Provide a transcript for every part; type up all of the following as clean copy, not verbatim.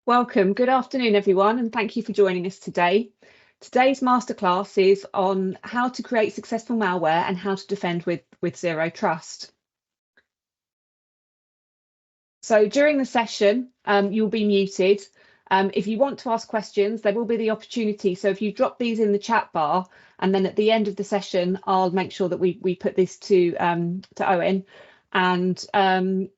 Welcome. Good afternoon, everyone, and thank you for joining us today. Today's masterclass is on how to create successful malware and how to defend with zero trust. So during the session, you'll be muted. If you want to ask questions, there will be the opportunity. So if you drop these in the chat bar, and then at the end of the session, I'll make sure that we put this to Owen. And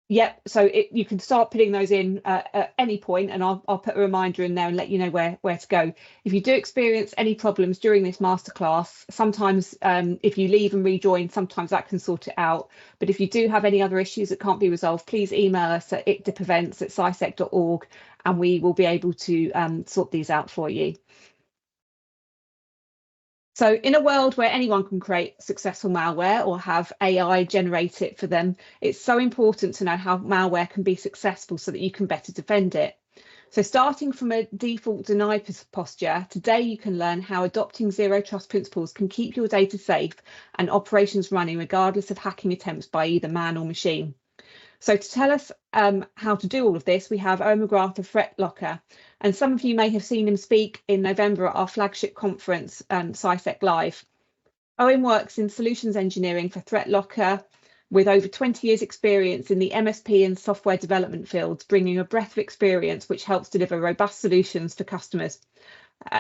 yep, so you can start putting those in at any point, and I'll put a reminder in there and let you know where to go. If you do experience any problems during this masterclass, sometimes if you leave and rejoin, sometimes that can sort it out. But if you do have any other issues that can't be resolved, please email us at icdipevents@ciisec.org, and we will be able to sort these out for you. So in a world where anyone can create successful malware or have AI generate it for them, it's so important to know how malware can be successful so that you can better defend it. So starting from a default deny posture, today you can learn how adopting zero trust principles can keep your data safe and operations running regardless of hacking attempts by either man or machine. So to tell us how to do all of this, we have Owen McGrath of ThreatLocker. And some of you may have seen him speak in November at our flagship conference, CIISec Live. Owen works in solutions engineering for ThreatLocker with over 20 years experience in the MSP and software development fields, bringing a breadth of experience which helps deliver robust solutions for customers.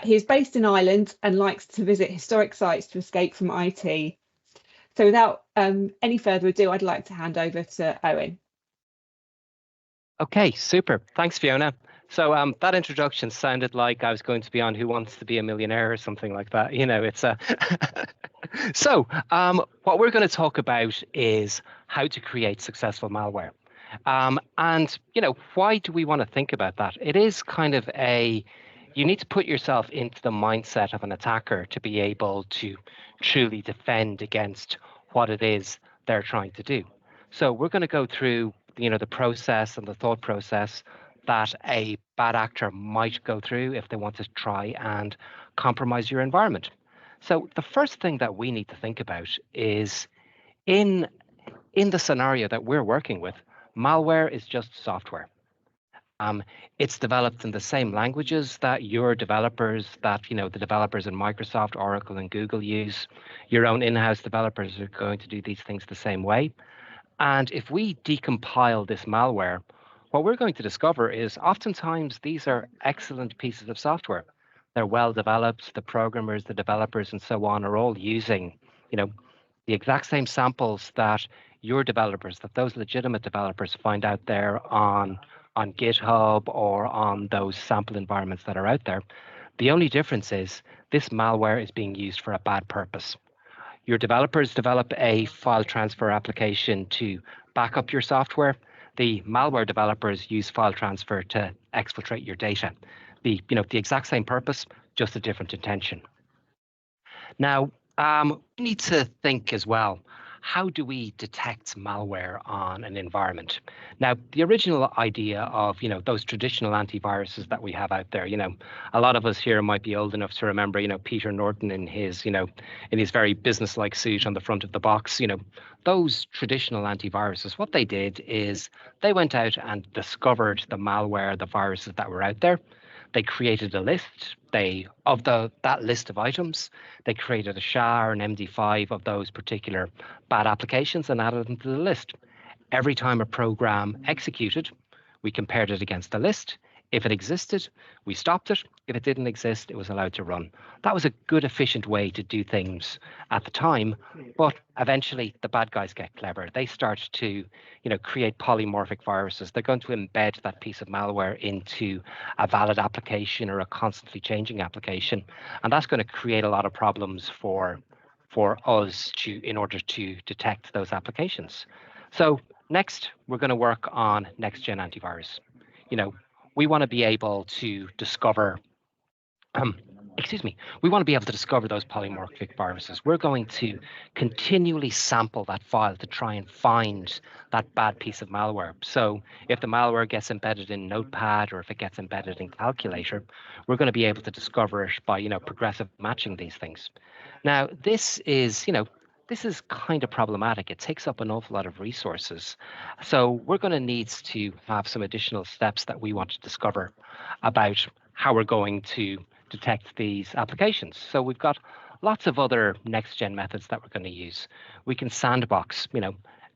He is based in Ireland and likes to visit historic sites to escape from IT. So without any further ado, I'd like to hand over to Owen. Okay, super. Thanks, Fiona. So that introduction sounded like I was going to be on Who Wants to Be a Millionaire or something like that. You know, it's a. So what we're going to talk about is how to create successful malware. And, you know, why do we want to think about that? It is kind of you need to put yourself into the mindset of an attacker to be able to truly defend against what it is they're trying to do. So we're going to go through the process and the thought process that a bad actor might go through if they want to try and compromise your environment. So the first thing that we need to think about is in the scenario that we're working with, malware is just software. It's developed in the same languages that your developers, the developers in Microsoft, Oracle, and Google use. Your own in-house developers are going to do these things the same way. And if we decompile this malware, what we're going to discover is oftentimes these are excellent pieces of software. They're well developed. The programmers, the developers, and so on are all using, the exact same samples that your developers, that those legitimate developers find out there on GitHub or on those sample environments that are out there. The only difference is this malware is being used for a bad purpose. Your developers develop a file transfer application to back up your software. The malware developers use file transfer to exfiltrate your data. The exact same purpose, just a different intention. Now, we need to think as well, how do we detect malware on an environment? Now, the original idea of, those traditional antiviruses that we have out there, a lot of us here might be old enough to remember, Peter Norton in his very business-like suit on the front of the box, those traditional antiviruses, what they did is they went out and discovered the malware, the viruses that were out there. They created a list. That list of items, they created a SHA or an MD5 of those particular bad applications and added them to the list. Every time a program executed, we compared it against the list. If it existed, we stopped it. If it didn't exist, it was allowed to run. That was a good, efficient way to do things at the time. But eventually, the bad guys get clever. They start to, create polymorphic viruses. They're going to embed that piece of malware into a valid application or a constantly changing application, and that's going to create a lot of problems for us in order to detect those applications. So next, we're going to work on next-gen antivirus. We want to be able to discover, we want to be able to discover those polymorphic viruses. We're going to continually sample that file to try and find that bad piece of malware. So if the malware gets embedded in Notepad or if it gets embedded in Calculator, we're going to be able to discover it by, progressive matching these things. Now, this is, this is kind of problematic. It takes up an awful lot of resources. So we're going to need to have some additional steps that we want to discover about how we're going to detect these applications. So we've got lots of other next-gen methods that we're going to use. We can sandbox,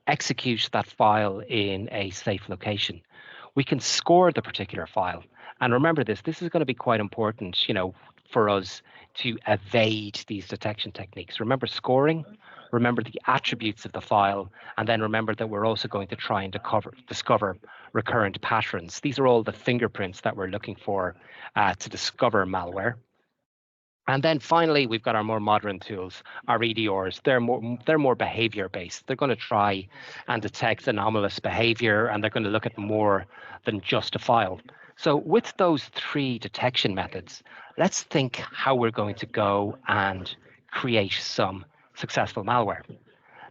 execute that file in a safe location. We can score the particular file. And remember this is going to be quite important, for us to evade these detection techniques. Remember scoring, remember the attributes of the file, and then remember that we're also going to try and discover recurrent patterns. These are all the fingerprints that we're looking for to discover malware. And then finally, we've got our more modern tools, our EDRs. They're more behavior based. They're going to try and detect anomalous behavior, and they're going to look at more than just a file. So with those three detection methods, let's think how we're going to go and create some successful malware.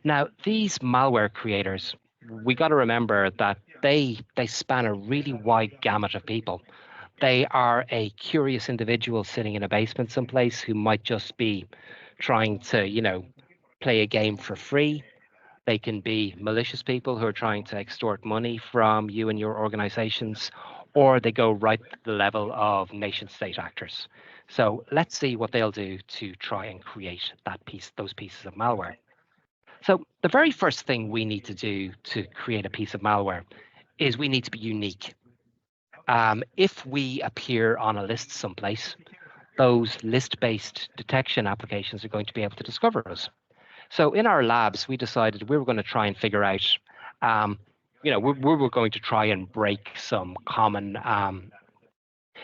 Now, these malware creators, we got to remember that they span a really wide gamut of people. They are a curious individual sitting in a basement someplace who might just be trying to, play a game for free. They can be malicious people who are trying to extort money from you and your organizations, or they go right to the level of nation state actors. So let's see what they'll do to try and create those pieces of malware. So the very first thing we need to do to create a piece of malware is we need to be unique. If we appear on a list someplace, those list-based detection applications are going to be able to discover us. So in our labs, we decided we were going to try and figure out, we were going to try and break some common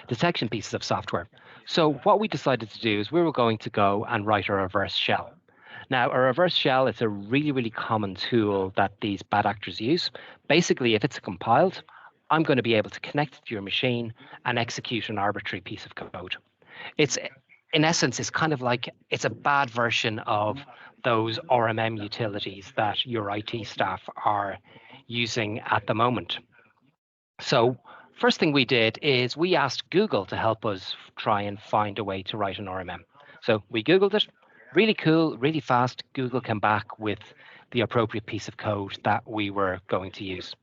detection pieces of software. So what we decided to do is we were going to go and write a reverse shell. Now, a reverse shell is a really, really common tool that these bad actors use. Basically, if it's compiled, I'm going to be able to connect it to your machine and execute an arbitrary piece of code. It's, in essence, it's kind of like it's a bad version of those RMM utilities that your IT staff are using at the moment. So first thing we did is we asked Google to help us try and find a way to write an RMM. So we Googled it, really cool, really fast. Google came back with the appropriate piece of code that we were going to use.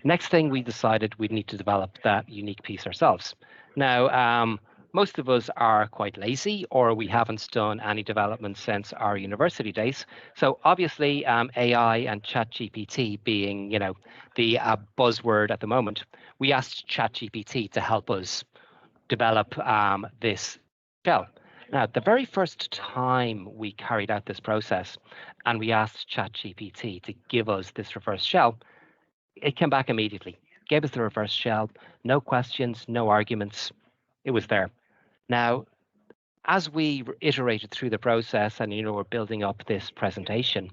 Next thing, we decided we'd need to develop that unique piece ourselves. Now, most of us are quite lazy, or we haven't done any development since our university days. So obviously, AI and ChatGPT being, the buzzword at the moment, we asked ChatGPT to help us develop this shell. Now, the very first time we carried out this process, and we asked ChatGPT to give us this reverse shell, it came back immediately, gave us the reverse shell, no questions, no arguments. It was there. Now, as we iterated through the process and, we're building up this presentation,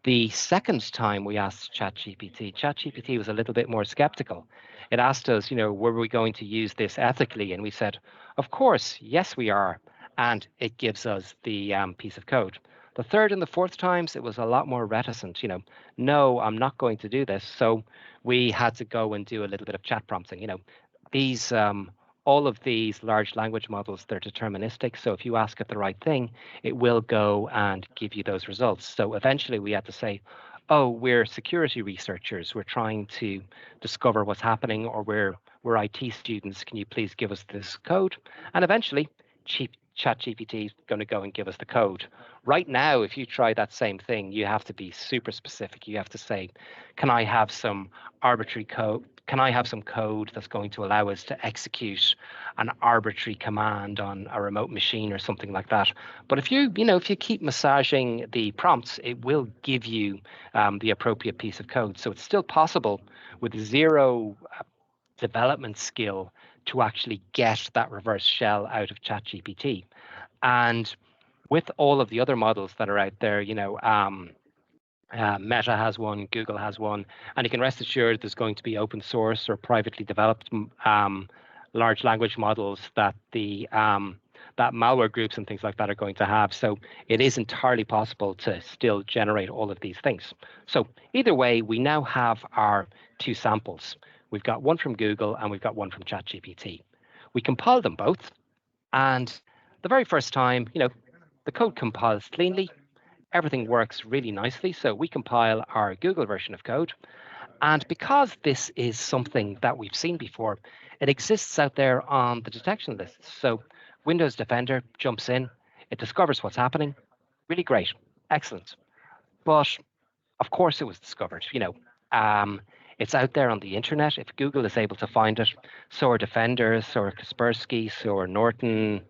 the second time we asked ChatGPT was a little bit more skeptical. It asked us, were we going to use this ethically? And we said, of course, yes, we are. And it gives us the piece of code. The third and the fourth times, it was a lot more reticent, no, I'm not going to do this. So we had to go and do a little bit of chat prompting. These all of these large language models, they're deterministic. So if you ask it the right thing, it will go and give you those results. So eventually we had to say, oh, we're security researchers. We're trying to discover what's happening, or we're IT students. Can you please give us this code? And eventually, ChatGPT is going to go and give us the code. Right now, if you try that same thing, you have to be super specific. You have to say, can I have some arbitrary code? Can I have some code that's going to allow us to execute an arbitrary command on a remote machine or something like that? But if you keep massaging the prompts, it will give you the appropriate piece of code. So it's still possible with zero development skill to actually get that reverse shell out of ChatGPT. And with all of the other models that are out there, Meta has one, Google has one, and you can rest assured there's going to be open source or privately developed large language models that that malware groups and things like that are going to have. So it is entirely possible to still generate all of these things. So either way, we now have our two samples. We've got one from Google and we've got one from ChatGPT. We compile them both, and the very first time, the code compiles cleanly. everything works really nicely. So we compile our Google version of code. And because this is something that we've seen before, it exists out there on the detection lists. So Windows Defender jumps in, it discovers what's happening. Really great, excellent. But of course it was discovered. It's out there on the internet. If Google is able to find it, so are Defender, so are Kaspersky, so are Norton,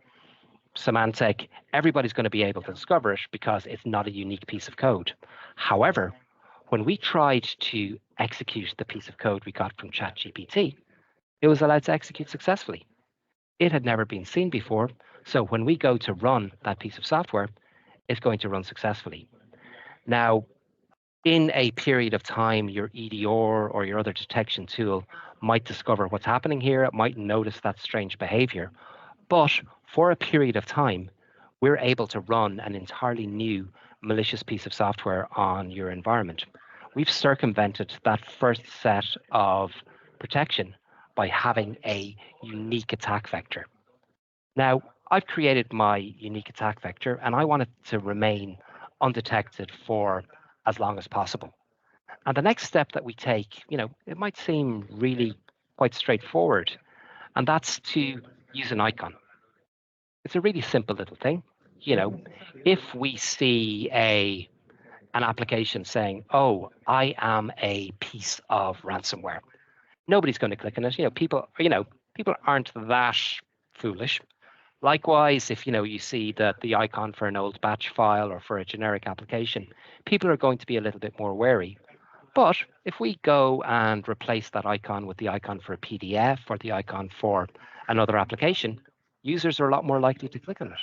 Symantec. Everybody's going to be able to discover it because it's not a unique piece of code. However, when we tried to execute the piece of code we got from ChatGPT, it was allowed to execute successfully. It had never been seen before. So when we go to run that piece of software, it's going to run successfully. Now, in a period of time, your EDR or your other detection tool might discover what's happening here. It might notice that strange behavior. But for a period of time, we're able to run an entirely new malicious piece of software on your environment. We've circumvented that first set of protection by having a unique attack vector. Now, I've created my unique attack vector, and I want it to remain undetected for as long as possible. And the next step that we take, it might seem really quite straightforward, and that's to use an icon. It's a really simple little thing. If we see an application saying, "Oh, I am a piece of ransomware," nobody's going to click on it. People aren't that foolish. Likewise, if you see that the icon for an old batch file or for a generic application, people are going to be a little bit more wary. But if we go and replace that icon with the icon for a PDF or the icon for another application, users are a lot more likely to click on it.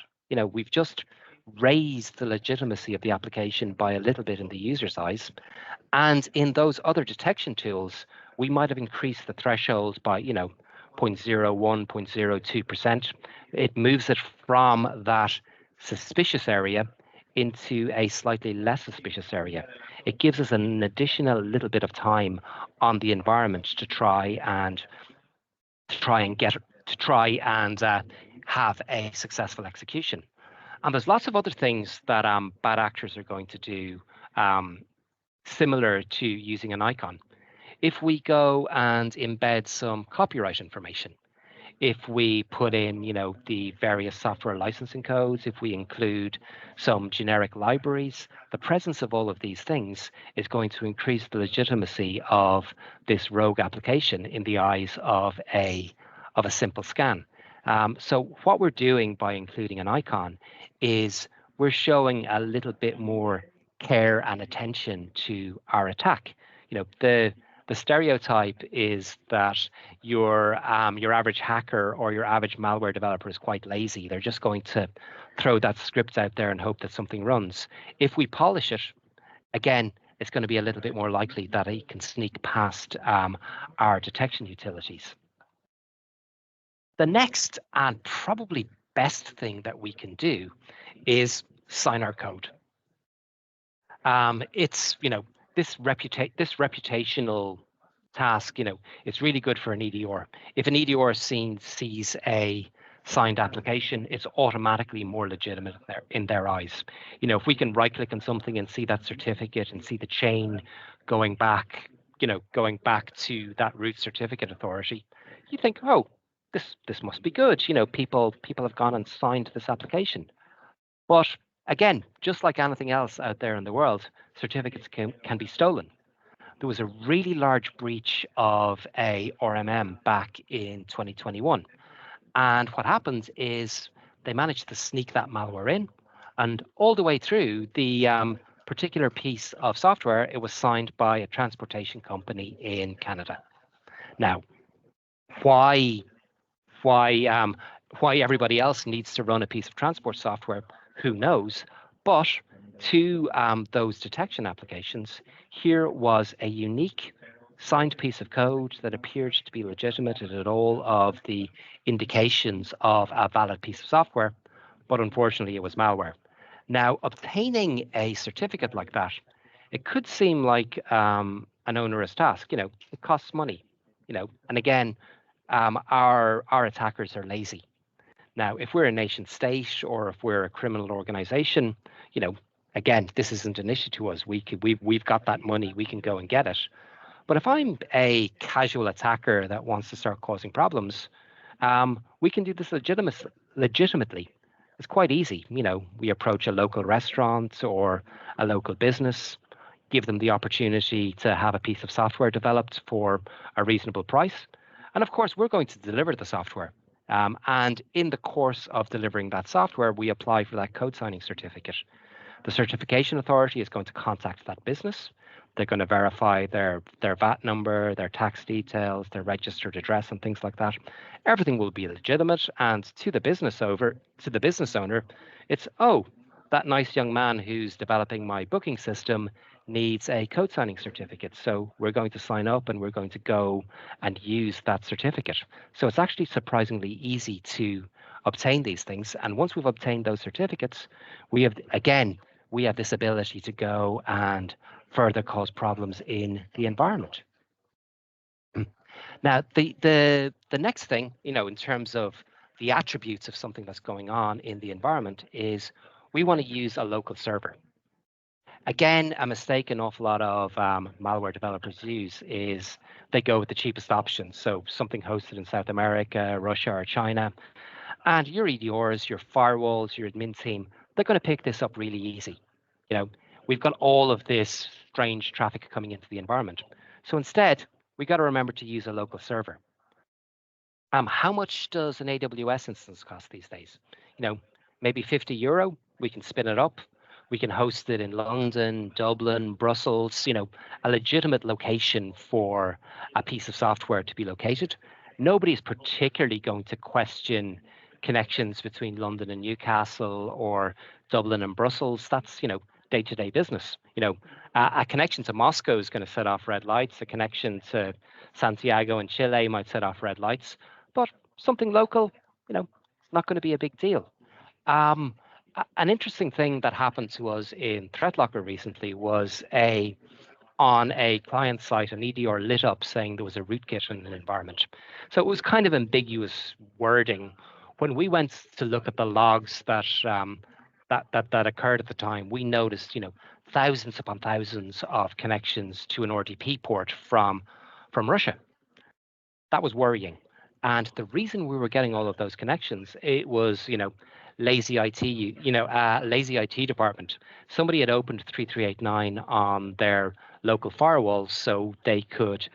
We've just raised the legitimacy of the application by a little bit in the user's eyes. And in those other detection tools, we might have increased the threshold by, 0.01, 0.02%. It moves it from that suspicious area into a slightly less suspicious area. It gives us an additional little bit of time on the environment to try and have a successful execution. And there's lots of other things that bad actors are going to do, similar to using an icon. If we go and embed some copyright information, if we put in, the various software licensing codes, if we include some generic libraries, the presence of all of these things is going to increase the legitimacy of this rogue application in the eyes of a simple scan. So what we're doing by including an icon is we're showing a little bit more care and attention to our attack. The stereotype is that your average hacker or your average malware developer is quite lazy. They're just going to throw that script out there and hope that something runs. If we polish it, again, it's going to be a little bit more likely that it can sneak past our detection utilities. The next and probably best thing that we can do is sign our code. It's this reputational task, it's really good for an EDR. If an EDR sees a signed application, it's automatically more legitimate in their eyes. If we can right click on something and see that certificate and see the chain going back to that root certificate authority, you think, oh, this must be good. People have gone and signed this application. But again, just like anything else out there in the world, certificates can be stolen. There was a really large breach of a RMM back in 2021. And what happens is they managed to sneak that malware in, and all the way through the particular piece of software, it was signed by a transportation company in Canada. Now, why everybody else needs to run a piece of transport software, who knows? But to those detection applications, here was a unique signed piece of code that appeared to be legitimate. It had all of the indications of a valid piece of software, but unfortunately it was malware. Now, obtaining a certificate like that, it could seem like an onerous task. It costs money. And again, our attackers are lazy. Now, if we're a nation state or if we're a criminal organization, Again, this isn't an issue to us. We've got that money. We can go and get it. But if I'm a casual attacker that wants to start causing problems, we can do this legitimately. It's quite easy. We approach a local restaurant or a local business, give them the opportunity to have a piece of software developed for a reasonable price. And of course, we're going to deliver the software. And in the course of delivering that software, we apply for that code signing certificate. The certification authority is going to contact that business. They're going to verify their VAT number, their tax details, their registered address, and things like that. Everything will be legitimate, and to the business owner, it's, oh, that nice young man who's developing my booking system needs a code signing certificate. So we're going to sign up and we're going to go and use that certificate. So it's actually surprisingly easy to obtain these things. And once we've obtained those certificates, we have this ability to go and further cause problems in the environment. Now, the next thing, in terms of the attributes of something that's going on in the environment is we want to use a local server. Again, a mistake an awful lot of malware developers use is they go with the cheapest option. So something hosted in South America, Russia, or China. And your EDRs, your firewalls, your admin team, they're going to pick this up really easy. We've got all of this strange traffic coming into the environment. So instead, we got to remember to use a local server. How much does an AWS instance cost these days? Maybe €50. We can spin it up. We can host it in London, Dublin, Brussels, a legitimate location for a piece of software to be located. Nobody's particularly going to question connections between London and Newcastle or Dublin and Brussels. That's, day-to-day business. A connection to Moscow is going to set off red lights. A connection to Santiago in Chile might set off red lights. But something local, not going to be a big deal. An interesting thing that happened to us in ThreatLocker recently was on a client site, an EDR lit up saying there was a rootkit in an environment. So it was kind of ambiguous wording. When we went to look at the logs that occurred at the time, we noticed, thousands upon thousands of connections to an RDP port from Russia. That was worrying. And the reason we were getting all of those connections, it was, lazy IT, lazy IT department. Somebody had opened 3389 on their local firewalls so they could,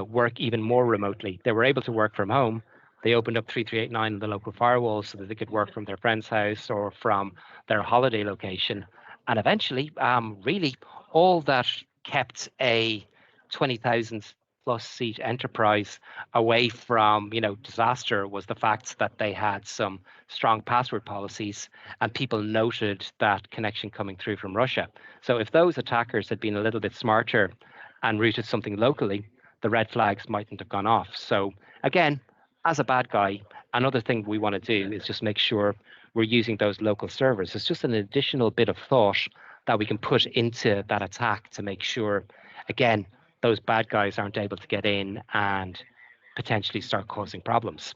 work even more remotely. They were able to work from home. They opened up 3389 on the local firewalls so that they could work from their friend's house or from their holiday location. And eventually, really, all that kept a 20,000 plus seat enterprise away from disaster was the fact that they had some strong password policies and people noted that connection coming through from Russia. So if those attackers had been a little bit smarter and routed something locally, the red flags mightn't have gone off. So again, as a bad guy, another thing we want to do is just make sure we're using those local servers. It's just an additional bit of thought that we can put into that attack to make sure, again, those bad guys aren't able to get in and potentially start causing problems.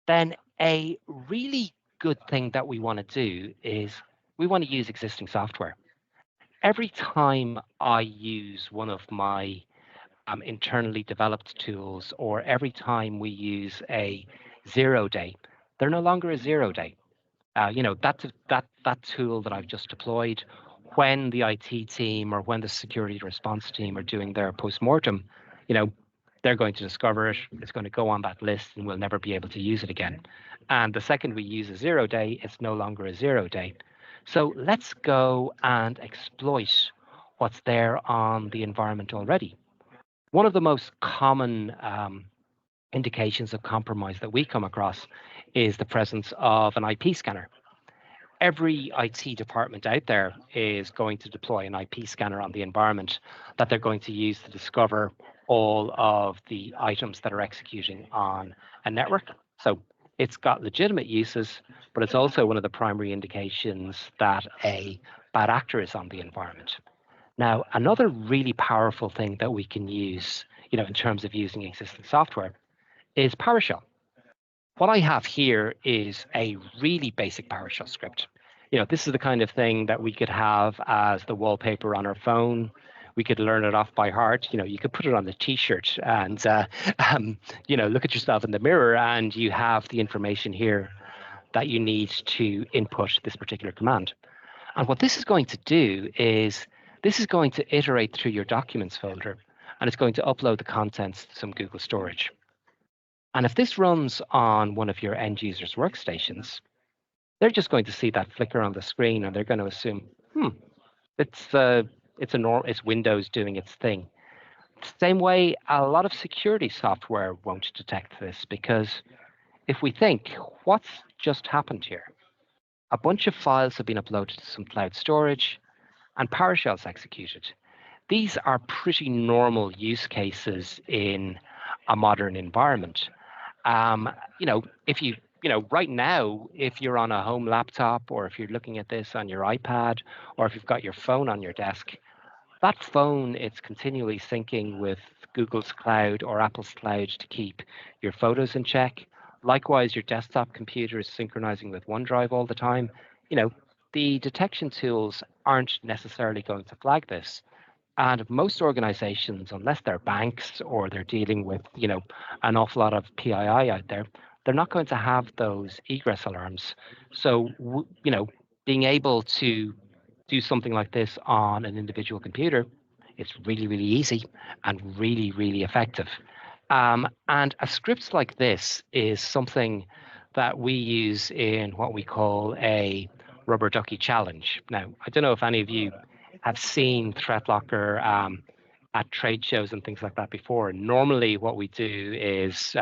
Then a really good thing that we want to do is we want to use existing software. Every time I use one of my internally developed tools, or every time we use a 0 day, they're no longer a 0 day. That tool that I've just deployed, when the IT team or when the security response team are doing their postmortem, they're going to discover it. It's going to go on that list and we'll never be able to use it again. And the second we use a 0 day, it's no longer a 0 day. So let's go and exploit what's there on the environment already. One of the most common indications of compromise that we come across is the presence of an IP scanner. Every IT department out there is going to deploy an IP scanner on the environment that they're going to use to discover all of the items that are executing on a network. So it's got legitimate uses, but it's also one of the primary indications that a bad actor is on the environment. Now, another really powerful thing that we can use, in terms of using existing software is PowerShell. What I have here is a really basic PowerShell script. This is the kind of thing that we could have as the wallpaper on our phone. We could learn it off by heart. You could put it on a T-shirt and, look at yourself in the mirror, and you have the information here that you need to input this particular command. And what this is going to do is this is going to iterate through your documents folder, and it's going to upload the contents to some Google storage. And if this runs on one of your end users' workstations, they're just going to see that flicker on the screen, and they're going to assume, it's Windows doing its thing. Same way, a lot of security software won't detect this, because if we think, what's just happened here? A bunch of files have been uploaded to some cloud storage, and PowerShell's executed. These are pretty normal use cases in a modern environment. If right now, if you're on a home laptop, or if you're looking at this on your iPad, or if you've got your phone on your desk, that phone, it's continually syncing with Google's cloud or Apple's cloud to keep your photos in check. Likewise, your desktop computer is synchronizing with OneDrive all the time. The detection tools aren't necessarily going to flag this. And most organizations, unless they're banks or they're dealing with, an awful lot of PII out there, they're not going to have those egress alarms. So, being able to do something like this on an individual computer, it's really, really easy and really, really effective. And a script like this is something that we use in what we call a rubber ducky challenge. Now, I don't know if any of you have seen ThreatLocker at trade shows and things like that before. Normally, what we do is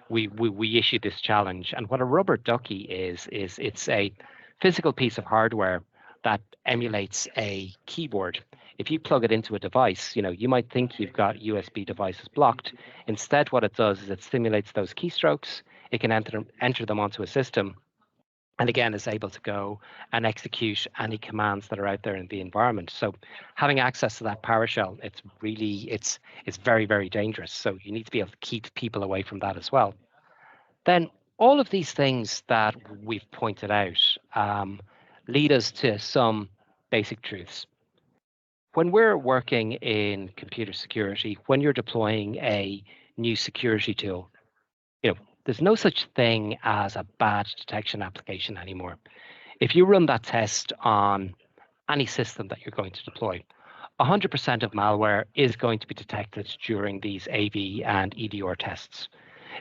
we issue this challenge, and what a rubber ducky is it's a physical piece of hardware that emulates a keyboard. If you plug it into a device, you might think you've got USB devices blocked. Instead, what it does is it simulates those keystrokes. It can enter them onto a system, and again is able to go and execute any commands that are out there in the environment. So having access to that PowerShell, it's very, very dangerous. So you need to be able to keep people away from that as well. Then all of these things that we've pointed out lead us to some basic truths. When we're working in computer security, when you're deploying a new security tool, there's no such thing as a bad detection application anymore. If you run that test on any system that you're going to deploy, 100% of malware is going to be detected during these AV and EDR tests.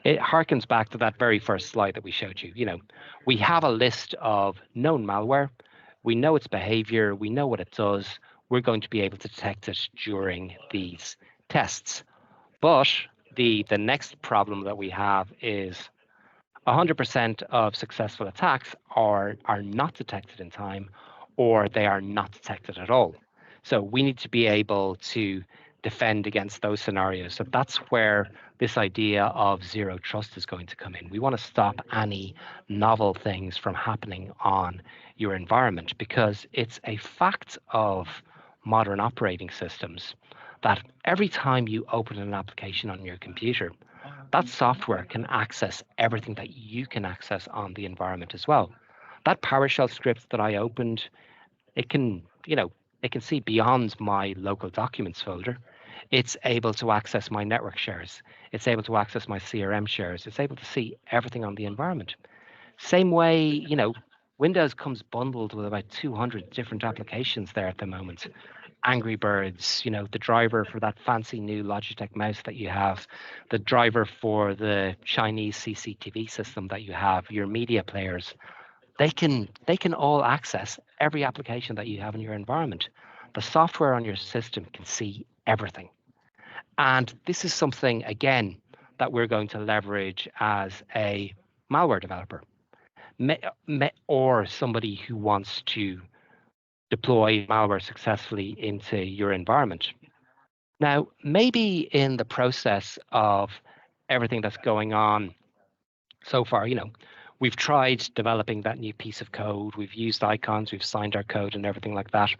It harkens back to that very first slide that we showed you. We have a list of known malware. We know its behavior. We know what it does. We're going to be able to detect it during these tests. But the next problem that we have is 100% of successful attacks are not detected in time, or they are not detected at all. So we need to be able to defend against those scenarios. So that's where this idea of zero trust is going to come in. We want to stop any novel things from happening on your environment, because it's a fact of modern operating systems that every time you open an application on your computer, that software can access everything that you can access on the environment as well. That PowerShell script that I opened, it can see beyond my local documents folder. It's able to access my network shares. It's able to access my CRM shares. It's able to see everything on the environment. Same way, Windows comes bundled with about 200 different applications there at the moment. Angry Birds, the driver for that fancy new Logitech mouse that you have, the driver for the Chinese CCTV system that you have, your media players, they can all access every application that you have in your environment. The software on your system can see everything. And this is something, again, that we're going to leverage as a malware developer or somebody who wants to deploy malware successfully into your environment. Now, maybe in the process of everything that's going on so far, we've tried developing that new piece of code. We've used icons, we've signed our code and everything like that.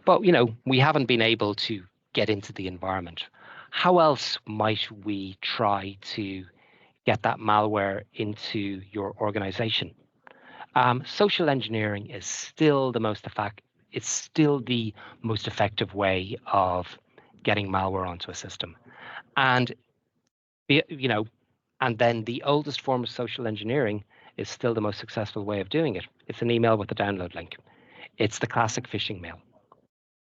But, we haven't been able to get into the environment. How else might we try to get that malware into your organization? Social engineering is still the most effective way of getting malware onto a system. And and then the oldest form of social engineering is still the most successful way of doing it. It's an email with a download link. It's the classic phishing mail.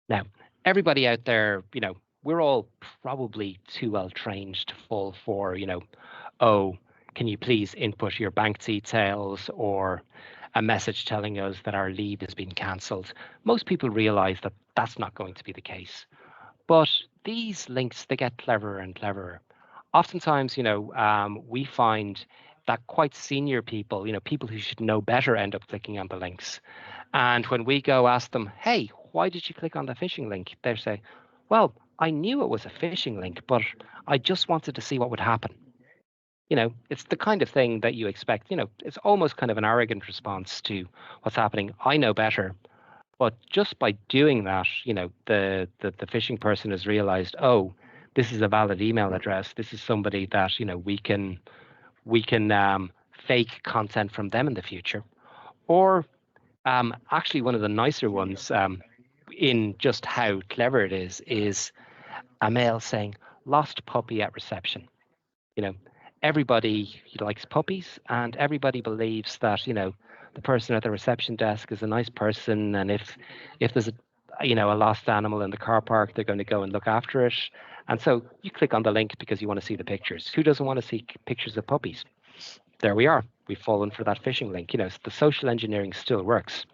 Now, everybody out there, we're all probably too well trained to fall for, oh, can you please input your bank details, or a message telling us that our lead has been cancelled. Most people realize that that's not going to be the case. But these links, they get cleverer and cleverer. Oftentimes, we find that quite senior people, people who should know better, end up clicking on the links. And when we go ask them, hey, why did you click on the phishing link? They say, well, I knew it was a phishing link, but I just wanted to see what would happen. It's the kind of thing that you expect. It's almost kind of an arrogant response to what's happening. I know better. But just by doing that, the phishing person has realized, oh, this is a valid email address. This is somebody that, we can fake content from them in the future. Or actually, one of the nicer ones, in just how clever it is a mail saying lost puppy at reception. Everybody likes puppies, and everybody believes that the person at the reception desk is a nice person, and if there's a lost animal in the car park, they're going to go and look after it. And so you click on the link because you want to see the pictures. Who doesn't want to see pictures of puppies? There we are. We've fallen for that phishing link. The social engineering still works.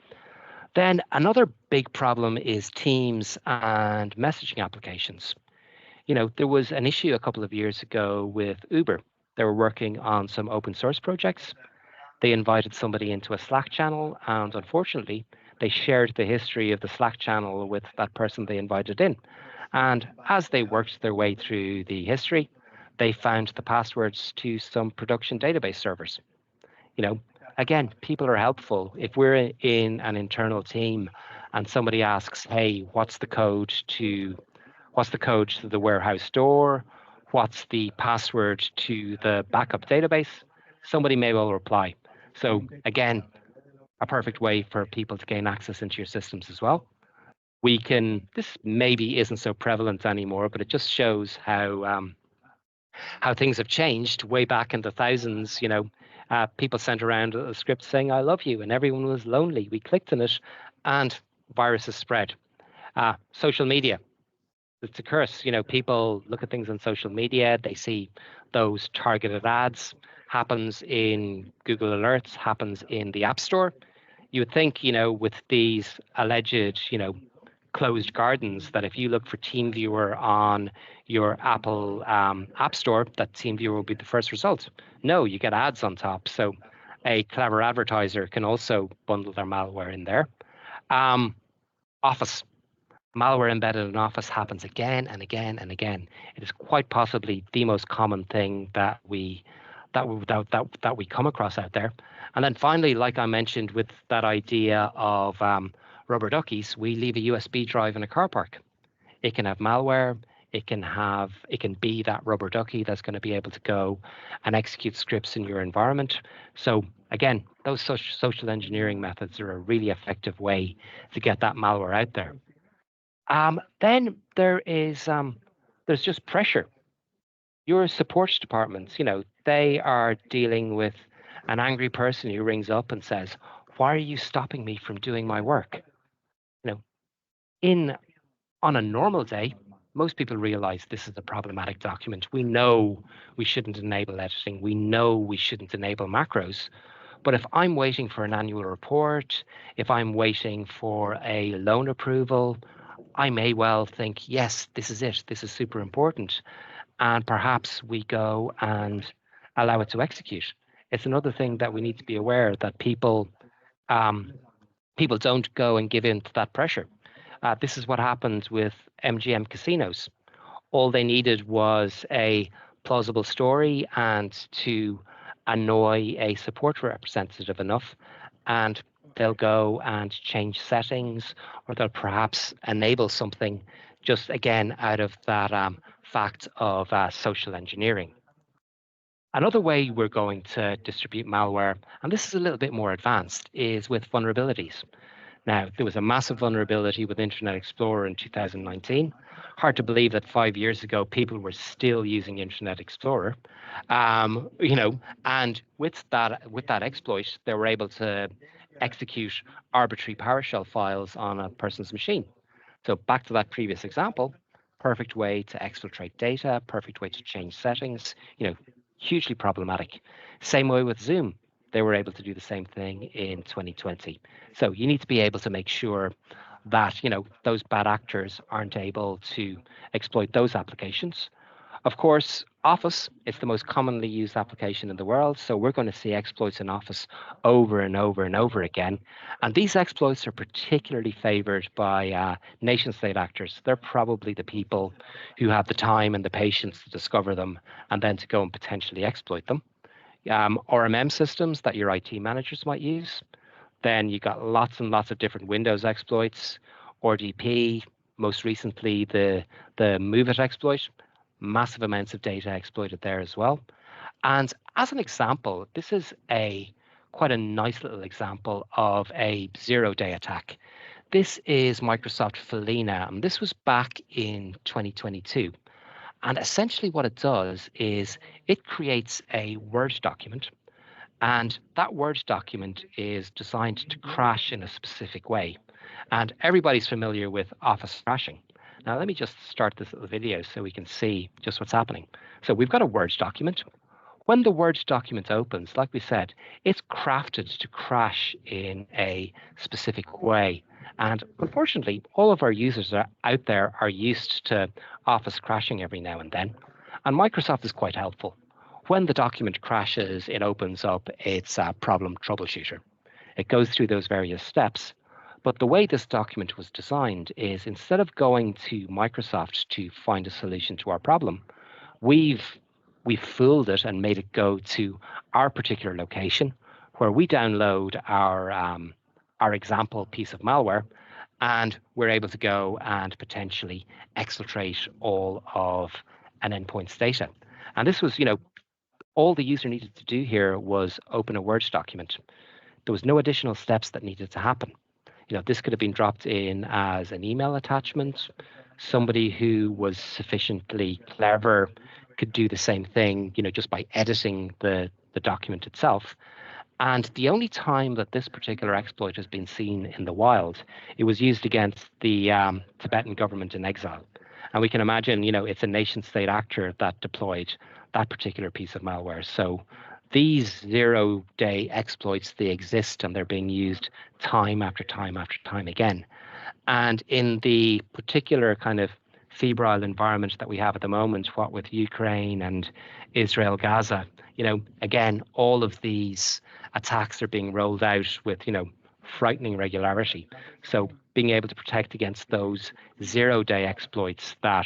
Then another big problem is Teams and messaging applications. There was an issue a couple of years ago with Uber. They were working on some open source projects. They invited somebody into a Slack channel, and unfortunately, they shared the history of the Slack channel with that person they invited in. And as they worked their way through the history, they found the passwords to some production database servers. Again, people are helpful. If we're in an internal team and somebody asks, hey, what's the code to the warehouse door? What's the password to the backup database? Somebody may well reply. So again, a perfect way for people to gain access into your systems as well. This maybe isn't so prevalent anymore, but it just shows how things have changed. Way back in the thousands, people sent around a script saying, I love you, and everyone was lonely. We clicked on it and viruses spread. Social media. It's a curse. People look at things on social media. They see those targeted ads. Happens in Google Alerts. Happens in the App Store. You would think, with these alleged, closed gardens, that if you look for TeamViewer on your Apple App Store, that TeamViewer will be the first result. No, you get ads on top. So a clever advertiser can also bundle their malware in there. Office. Malware embedded in Office happens again and again and again. It is quite possibly the most common thing that we come across out there. And then finally, like I mentioned, with that idea of rubber duckies, we leave a USB drive in a car park. It can have malware. It can be that rubber ducky that's going to be able to go and execute scripts in your environment. So again, those social engineering methods are a really effective way to get that malware out there. Then there's just pressure. Your support departments, they are dealing with an angry person who rings up and says, why are you stopping me from doing my work? On a normal day, most people realize this is a problematic document. We know we shouldn't enable editing. We know we shouldn't enable macros. But if I'm waiting for an annual report, if I'm waiting for a loan approval, I may well think, yes, this is it. This is super important. And perhaps we go and allow it to execute. It's another thing that we need to be aware that people don't go and give in to that pressure. This is what happened with MGM casinos. All they needed was a plausible story and to annoy a support representative enough, and they'll go and change settings, or they'll perhaps enable something just again out of that fact of social engineering. Another way we're going to distribute malware, and this is a little bit more advanced, is with vulnerabilities. Now, there was a massive vulnerability with Internet Explorer in 2019. Hard to believe that 5 years ago people were still using Internet Explorer, and with that exploit, they were able to execute arbitrary PowerShell files on a person's machine. So back to that previous example, perfect way to exfiltrate data, perfect way to change settings, hugely problematic. Same way with Zoom. They were able to do the same thing in 2020. So you need to be able to make sure that, those bad actors aren't able to exploit those applications. Of course, Office is the most commonly used application in the world, so we're going to see exploits in Office over and over and over again. And these exploits are particularly favored by nation-state actors. They're probably the people who have the time and the patience to discover them and then to go and potentially exploit them. RMM systems that your IT managers might use. Then you got lots and lots of different Windows exploits, RDP, most recently the Move It exploit. Massive amounts of data exploited there as well. And as an example, this is quite a nice little example of a zero-day attack. This is Microsoft Felina, and this was back in 2022. And essentially what it does is it creates a Word document, and that Word document is designed to crash in a specific way. And everybody's familiar with Office crashing. Now, let me just start this little video so we can see just what's happening. So we've got a Word document. When the Word document opens, like we said, it's crafted to crash in a specific way. And unfortunately, all of our users out there are used to Office crashing every now and then. And Microsoft is quite helpful. When the document crashes, it opens up its problem troubleshooter. It goes through those various steps. But the way this document was designed is instead of going to Microsoft to find a solution to our problem, we've fooled it and made it go to our particular location where we download our example piece of malware, and we're able to go and potentially exfiltrate all of an endpoint's data. And this was, all the user needed to do here was open a Word document. There was no additional steps that needed to happen. This could have been dropped in as an email attachment. Somebody who was sufficiently clever could do the same thing, just by editing the document itself. And the only time that this particular exploit has been seen in the wild, it was used against the Tibetan government in exile. And we can imagine, it's a nation-state actor that deployed that particular piece of malware. So these zero-day exploits, they exist and they're being used time after time after time again. And in the particular kind of febrile environment that we have at the moment, what with Ukraine and Israel, Gaza, again, all of these attacks are being rolled out with, frightening regularity. So being able to protect against those zero-day exploits that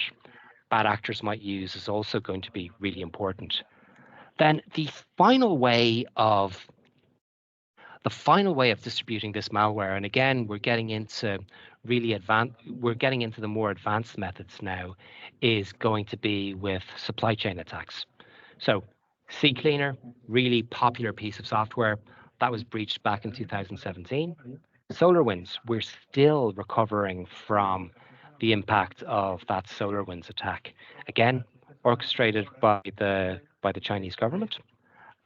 bad actors might use is also going to be really important. Then the final way of distributing this malware, and again, we're getting into the more advanced methods now, is going to be with supply chain attacks. So CCleaner, really popular piece of software that was breached back in 2017. SolarWinds, we're still recovering from the impact of that SolarWinds attack. Again, orchestrated by the Chinese government.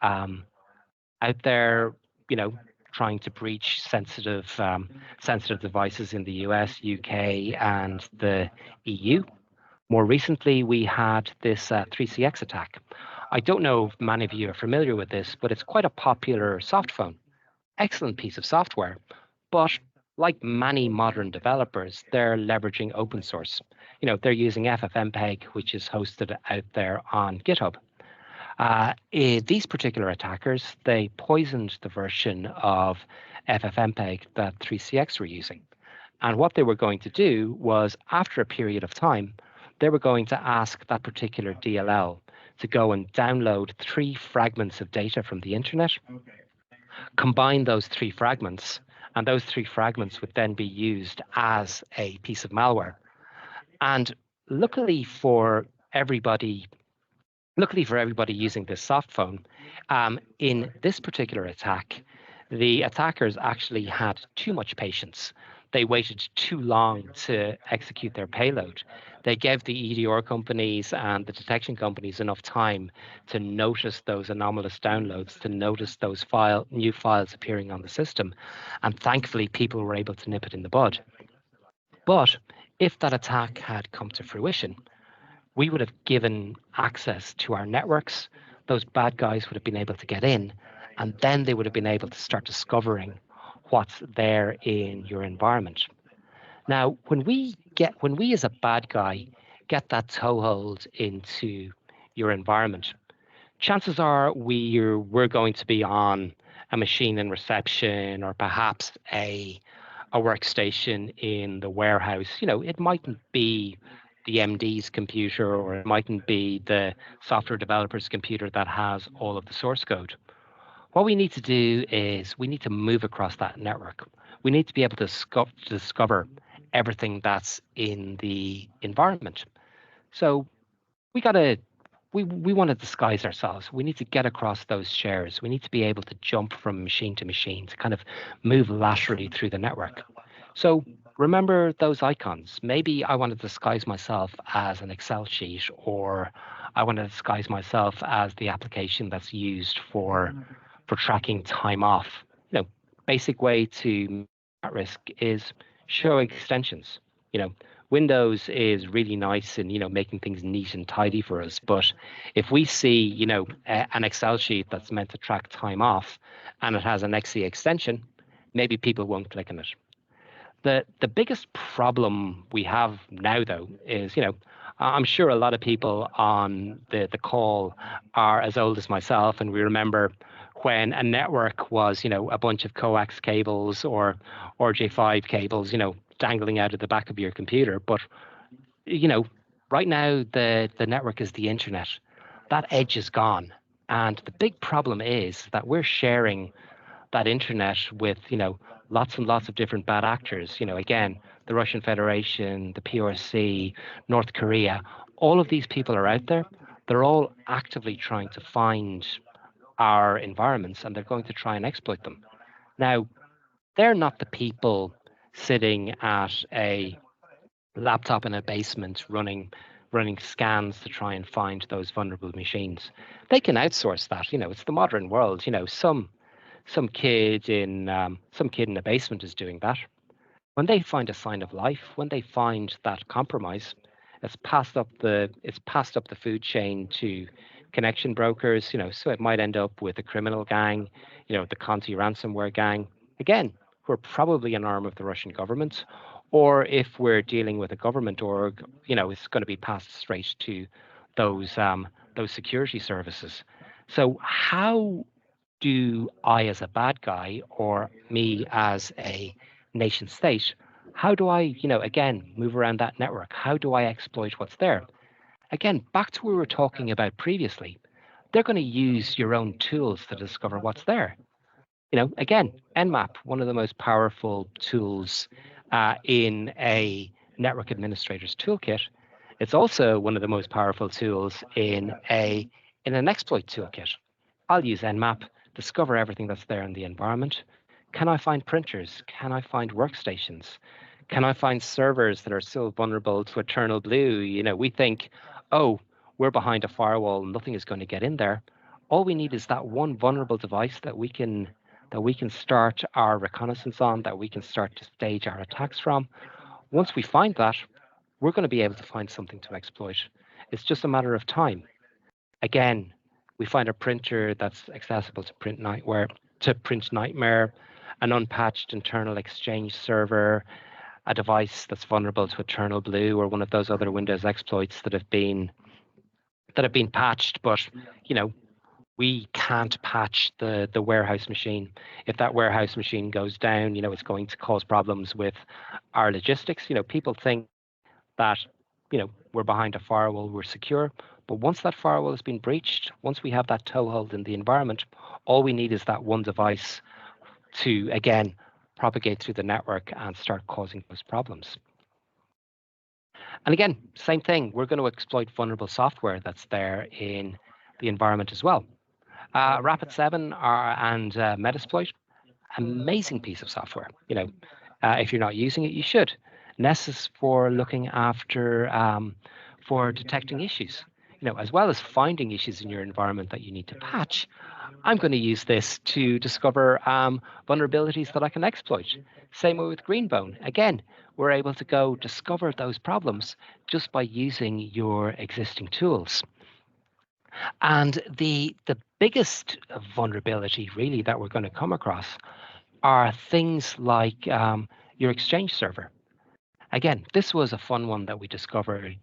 Out there, trying to breach sensitive devices in the US, UK, and the EU. More recently, we had this CIISec attack. I don't know if many of you are familiar with this, but it's quite a popular soft phone. Excellent piece of software, but like many modern developers, they're leveraging open source. They're using FFmpeg, which is hosted out there on GitHub. These particular attackers, they poisoned the version of FFmpeg that CIISec were using. And what they were going to do was, after a period of time, they were going to ask that particular DLL to go and download 3 fragments of data from the internet, combine those 3 fragments, and those 3 fragments would then be used as a piece of malware. And luckily for everybody Luckily for everybody using this soft phone, in this particular attack, the attackers actually had too much patience. They waited too long to execute their payload. They gave the EDR companies and the detection companies enough time to notice those anomalous downloads, to notice those new files appearing on the system. And thankfully, people were able to nip it in the bud. But if that attack had come to fruition, we would have given access to our networks. Those bad guys would have been able to get in, and then they would have been able to start discovering what's there in your environment. Now, when we as a bad guy get that toehold into your environment, chances are we're going to be on a machine in reception, or perhaps a workstation in the warehouse. It mightn't be the MD's computer, or it mightn't be the software developer's computer that has all of the source code. What we need to do is we need to move across that network. We need to be able to discover everything that's in the environment. So we want to disguise ourselves. We need to get across those shares. We need to be able to jump from machine to machine, to kind of move laterally through the network. So remember those icons. Maybe I want to disguise myself as an Excel sheet, or I want to disguise myself as the application that's used for tracking time off. Basic way to at risk is show extensions. Windows is really nice in making things neat and tidy for us, but if we see an Excel sheet that's meant to track time off and it has an XE extension, maybe people won't click on it. The biggest problem we have now, though, is I'm sure a lot of people on the call are as old as myself, and we remember when a network was a bunch of coax cables or RJ5 cables dangling out of the back of your computer. But right now the network is the internet. That edge is gone, and the big problem is that we're sharing that internet with lots and lots of different bad actors. Again, the Russian Federation, the PRC, North Korea. All of these people are out there. They're all actively trying to find our environments, and they're going to try and exploit them. Now, they're not the people sitting at a laptop in a basement running scans to try and find those vulnerable machines. They can outsource that. It's the modern world. Some kid in a basement is doing that. When they find a sign of life, when they find that compromise, it's passed up the food chain to connection brokers. So it might end up with a criminal gang, the Conti ransomware gang, again, who are probably an arm of the Russian government. Or if we're dealing with a government org, it's going to be passed straight to those security services. So how do I, as a bad guy, or me as a nation state, how do I, again, move around that network? How do I exploit what's there? Again, back to what we were talking about previously, they're going to use your own tools to discover what's there. Again, Nmap, one of the most powerful tools in a network administrator's toolkit. It's also one of the most powerful tools in an exploit toolkit. I'll use Nmap, discover everything that's there in the environment. Can I find printers? Can I find workstations? Can I find servers that are still vulnerable to Eternal Blue? We think, oh, we're behind a firewall, nothing is going to get in there. All we need is that one vulnerable device that we can start our reconnaissance on, that we can start to stage our attacks from. Once we find that, we're going to be able to find something to exploit. It's just a matter of time. Again, we find a printer that's accessible to print Nightmare, an unpatched internal Exchange server, a device that's vulnerable to Eternal Blue, or one of those other Windows exploits that have been patched, but we can't patch the warehouse machine. If that warehouse machine goes down, it's going to cause problems with our logistics. People think that we're behind a firewall, we're secure. But once that firewall has been breached, once we have that toehold in the environment, all we need is that one device to, again, propagate through the network and start causing those problems. And again, same thing, we're going to exploit vulnerable software that's there in the environment as well. Rapid7 and Metasploit, amazing piece of software. If you're not using it, you should. Nessus for looking after, for detecting issues, as well as finding issues in your environment that you need to patch. I'm going to use this to discover vulnerabilities that I can exploit. Same way with Greenbone. Again, we're able to go discover those problems just by using your existing tools. And the biggest vulnerability really that we're going to come across are things like your Exchange server. Again, this was a fun one that we discovered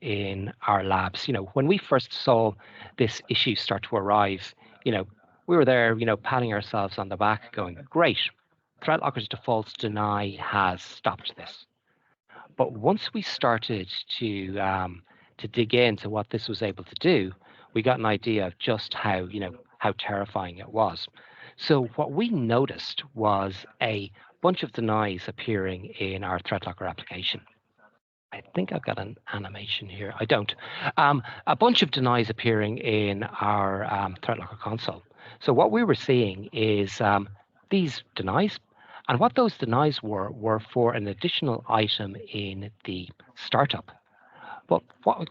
in our labs. When we first saw this issue start to arrive, we were there, patting ourselves on the back going, great, ThreatLocker's default deny has stopped this. But once we started to dig into what this was able to do, we got an idea of just how terrifying it was. So what we noticed was a bunch of denies appearing in our ThreatLocker application. I think I've got an animation here. I don't. A bunch of denies appearing in our ThreatLocker console. So what we were seeing is these denies, and what those denies were for an additional item in the startup. But what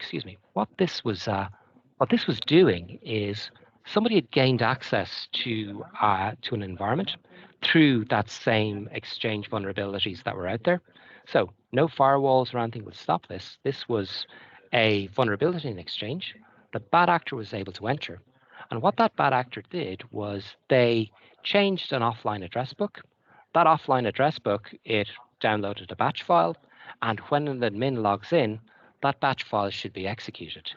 this was doing is somebody had gained access to an environment through that same Exchange vulnerabilities that were out there. So no firewalls or anything would stop this. This was a vulnerability in Exchange. The bad actor was able to enter. And what that bad actor did was they changed an offline address book. That offline address book, it downloaded a batch file. And when an admin logs in, that batch file should be executed.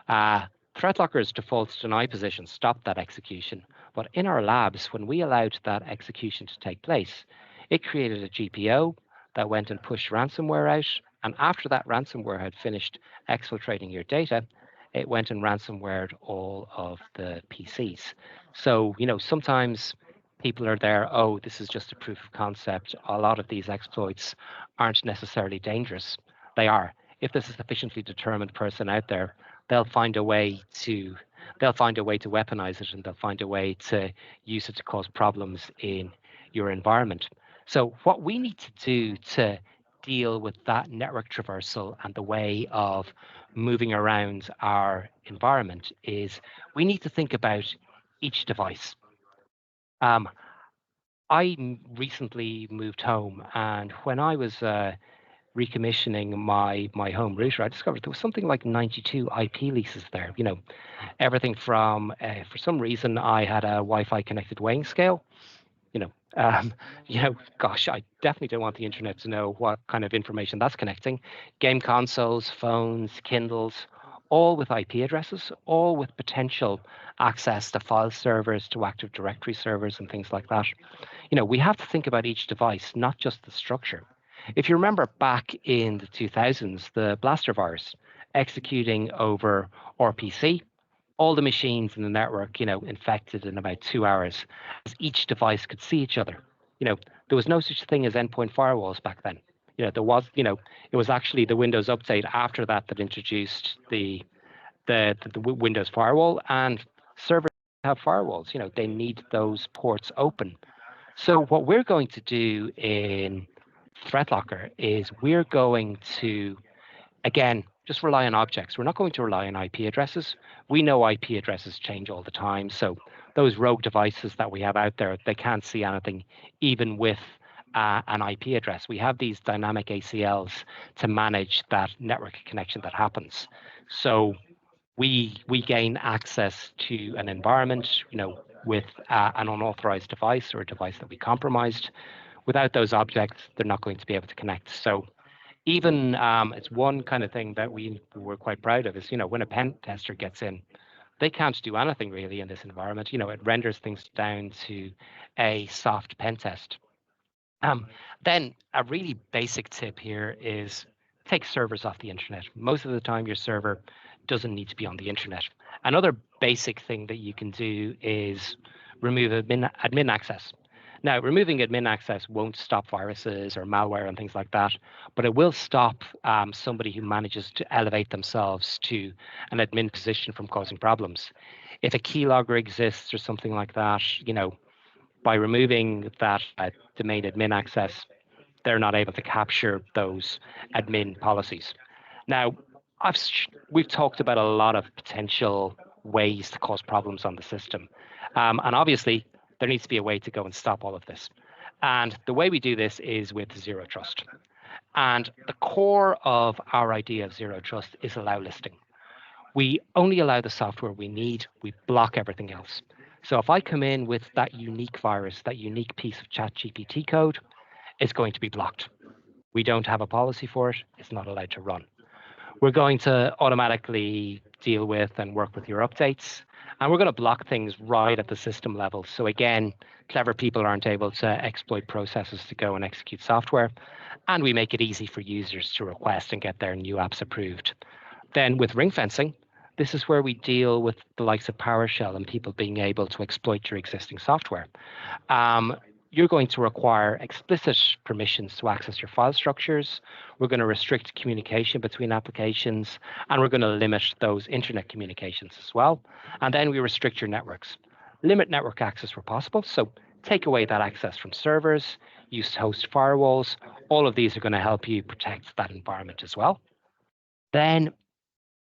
ThreatLocker's default deny position stopped that execution. But in our labs, when we allowed that execution to take place, it created a GPO that went and pushed ransomware out. And after that ransomware had finished exfiltrating your data, it went and ransomwared all of the PCs. So, sometimes people are there, oh, this is just a proof of concept. A lot of these exploits aren't necessarily dangerous. They are. If there's a sufficiently determined person out there, they'll find a way to weaponize it, and they'll find a way to use it to cause problems in your environment. So what we need to do to deal with that network traversal and the way of moving around our environment is we need to think about each device. I recently moved home, and when I was recommissioning my home router, I discovered there was something like 92 IP leases there. Everything from for some reason I had a Wi-Fi connected weighing scale. Gosh, I definitely don't want the internet to know what kind of information that's connecting. Game consoles, phones, Kindles, all with IP addresses, all with potential access to file servers, to Active Directory servers, and things like that. We have to think about each device, not just the structure. If you remember back in the 2000s, the Blaster virus executing over RPC, all the machines in the network, infected in about 2 hours, as each device could see each other. There was no such thing as endpoint firewalls back then. There was, it was actually the Windows update after that introduced the Windows firewall, and servers have firewalls. They need those ports open. So what we're going to do in ThreatLocker is we're going to, again, just rely on objects. We're not going to rely on IP addresses. We know IP addresses change all the time. So those rogue devices that we have out there, they can't see anything, even with an IP address. We have these dynamic ACLs to manage that network connection that happens. So we gain access to an environment, with an unauthorized device or a device that we compromised. Without those objects, they're not going to be able to connect. So even it's one kind of thing that we're quite proud of is, when a pen tester gets in, they can't do anything really in this environment. It renders things down to a soft pen test. Then a really basic tip here is take servers off the internet. Most of the time, your server doesn't need to be on the internet. Another basic thing that you can do is remove admin access. Now, removing admin access won't stop viruses or malware and things like that, but it will stop somebody who manages to elevate themselves to an admin position from causing problems. If a keylogger exists or something like that, by removing that domain admin access, they're not able to capture those admin policies. Now, we've talked about a lot of potential ways to cause problems on the system. And obviously, there needs to be a way to go and stop all of this. And the way we do this is with zero trust. And the core of our idea of zero trust is allow listing. We only allow the software we need, we block everything else. So if I come in with that unique virus, that unique piece of ChatGPT code, it's going to be blocked. We don't have a policy for it, it's not allowed to run. We're going to automatically deal with and work with your updates. And we're going to block things right at the system level. So again, clever people aren't able to exploit processes to go and execute software. And we make it easy for users to request and get their new apps approved. Then with ring fencing, this is where we deal with the likes of PowerShell and people being able to exploit your existing software. You're going to require explicit permissions to access your file structures. We're going to restrict communication between applications, and we're going to limit those internet communications as well. And then we restrict your networks. Limit network access where possible. So take away that access from servers, use host firewalls. All of these are going to help you protect that environment as well. Then,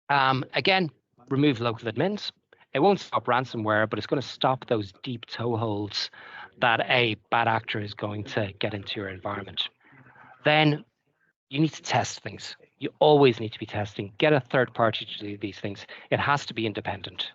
again, remove local admins. It won't stop ransomware, but it's going to stop those deep toeholds that a bad actor is going to get into your environment. Then you need to test things. You always need to be testing. Get a third party to do these things. It has to be independent.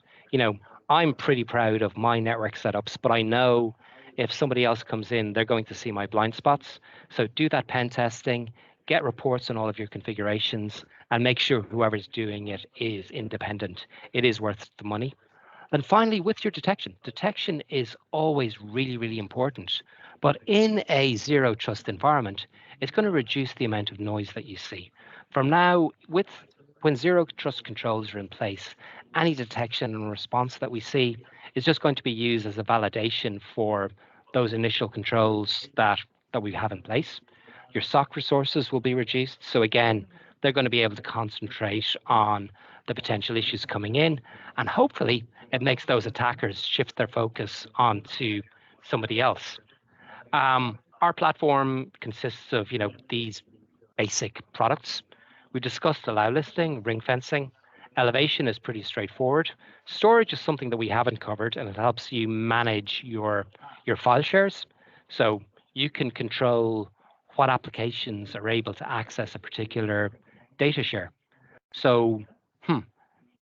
I'm pretty proud of my network setups, but I know if somebody else comes in, they're going to see my blind spots. So do that pen testing, get reports on all of your configurations, and make sure whoever's doing it is independent. It is worth the money. And finally, with your detection is always really, really important. But in a zero trust environment, it's going to reduce the amount of noise that you see. From now, when zero trust controls are in place, any detection and response that we see is just going to be used as a validation for those initial controls that we have in place. Your SOC resources will be reduced. So again, they're going to be able to concentrate on the potential issues coming in, and hopefully it makes those attackers shift their focus onto somebody else. Our platform consists of these basic products. We discussed allow listing, ring fencing. Elevation is pretty straightforward. Storage is something that we haven't covered, and it helps you manage your file shares. So you can control what applications are able to access a particular data share. So,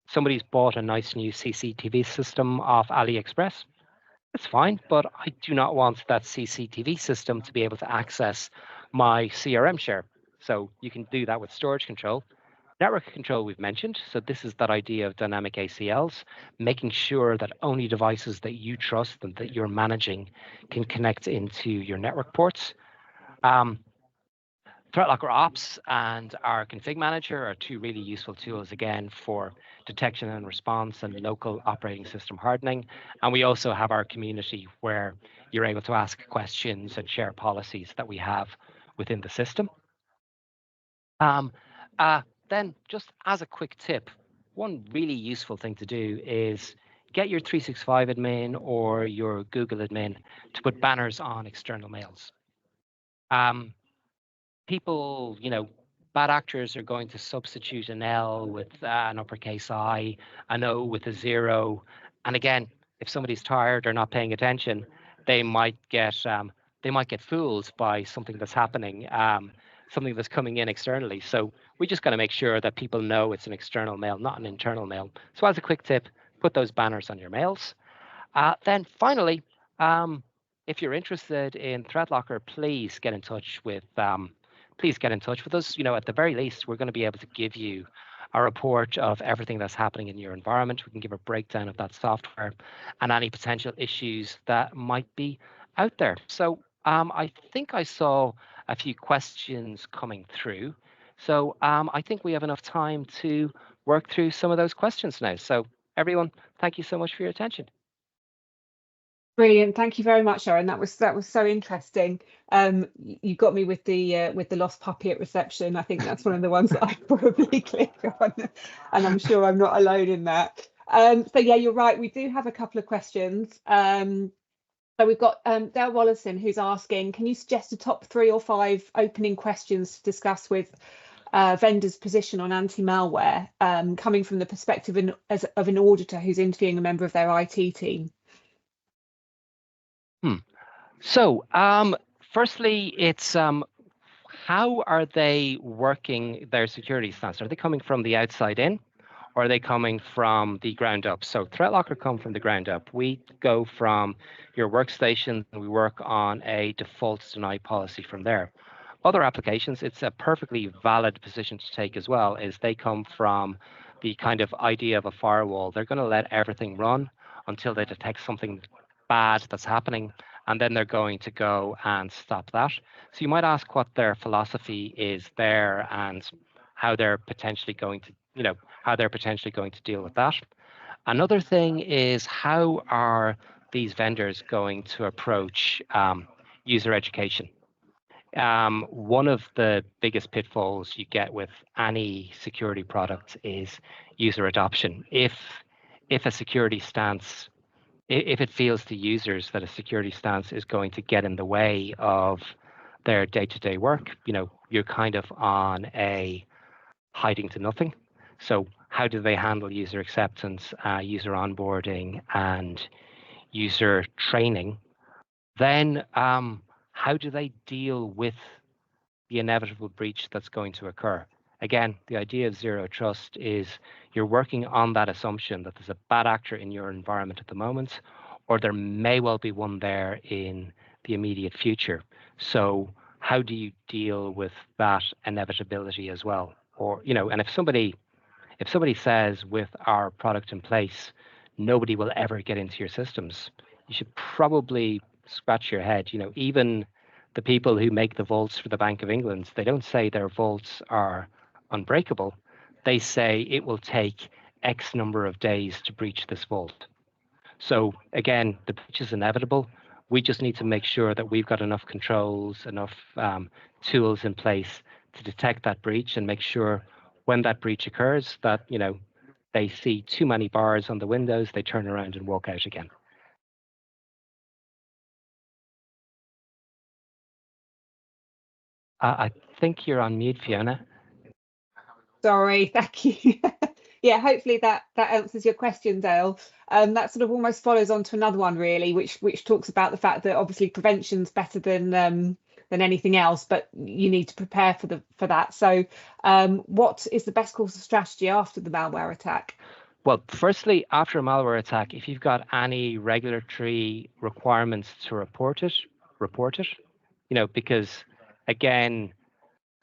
somebody's bought a nice new CCTV system off AliExpress. It's fine, but I do not want that CCTV system to be able to access my CRM share. So you can do that with storage control. Network control we've mentioned. So this is that idea of dynamic ACLs, making sure that only devices that you trust and that you're managing can connect into your network ports. ThreatLocker Ops and our config manager are two really useful tools, again, for detection and response and local operating system hardening. And we also have our community where you're able to ask questions and share policies that we have within the system. Then just as a quick tip, one really useful thing to do is get your 365 admin or your Google admin to put banners on external mails. People, bad actors are going to substitute an L with an uppercase I, an O with a zero. And again, if somebody's tired or not paying attention, they might get fooled by something that's happening, something that's coming in externally. So we just got to make sure that people know it's an external mail, not an internal mail. So as a quick tip, put those banners on your mails. Then finally, if you're interested in ThreatLocker, please get in touch with us. At the very least, we're going to be able to give you a report of everything that's happening in your environment. We can give a breakdown of that software and any potential issues that might be out there. So I think I saw a few questions coming through. So I think we have enough time to work through some of those questions now. So everyone, thank you so much for your attention. Brilliant. Thank you very much, Sharon. That was so interesting. You got me with the lost puppy at reception. I think that's one of the ones that I probably click on, and I'm sure I'm not alone in that. So yeah, you're right. We do have a couple of questions. So we've got Dale Wallison, who's asking, can you suggest a top 3 or 5 opening questions to discuss with vendors' position on anti-malware, coming from the perspective of an auditor who's interviewing a member of their IT team? So, firstly, it's how are they working their security stance? Are they coming from the outside in, or are they coming from the ground up? So, ThreatLocker come from the ground up. We go from your workstation and we work on a default deny policy from there. Other applications, it's a perfectly valid position to take as well, is they come from the kind of idea of a firewall. They're going to let everything run until they detect something bad that's happening, and then they're going to go and stop that. So you might ask what their philosophy is there and how they're potentially going to, how they're potentially going to deal with that. Another thing is, how are these vendors going to approach user education? One of the biggest pitfalls you get with any security product is user adoption. If a security stance, if it feels to users that a security stance is going to get in the way of their day-to-day work, you're kind of on a hiding to nothing. So how do they handle user acceptance, user onboarding, and user training? Then how do they deal with the inevitable breach that's going to occur? Again, the idea of zero trust is you're working on that assumption that there's a bad actor in your environment at the moment, or there may well be one there in the immediate future. So how do you deal with that inevitability as well? Or, and if somebody says with our product in place, nobody will ever get into your systems, you should probably scratch your head. Even the people who make the vaults for the Bank of England, they don't say their vaults are unbreakable. They say it will take X number of days to breach this vault. So again, the breach is inevitable. We just need to make sure that we've got enough controls, enough tools in place to detect that breach and make sure when that breach occurs that, they see too many bars on the windows, they turn around and walk out again. I think you're on mute, Fiona. Sorry, thank you. Yeah, hopefully that answers your question, Dale. That sort of almost follows on to another one, really, which talks about the fact that obviously prevention's better than anything else, but you need to prepare for that. So, what is the best course of strategy after the malware attack? Well, firstly, after a malware attack, if you've got any regulatory requirements to report it, because again,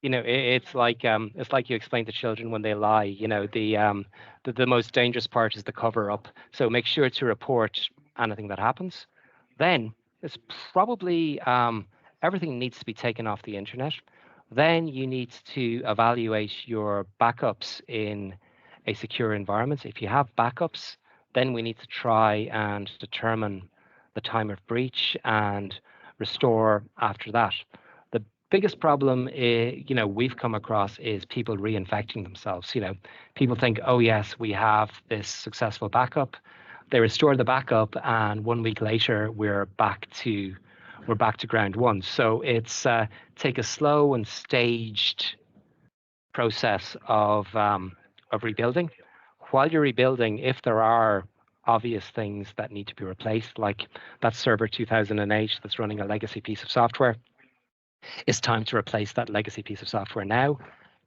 it's like you explain to children when they lie. The most dangerous part is the cover up. So make sure to report anything that happens. Then it's probably everything needs to be taken off the internet. Then you need to evaluate your backups in a secure environment. If you have backups, then we need to try and determine the time of breach and restore after that. The biggest problem we've come across is people reinfecting themselves. People think, oh yes, we have this successful backup. They restore the backup, and 1 week later we're back to ground one. So it's take a slow and staged process of rebuilding. While you're rebuilding, if there are obvious things that need to be replaced, like that server 2008 that's running a legacy piece of software, it's time to replace that legacy piece of software now.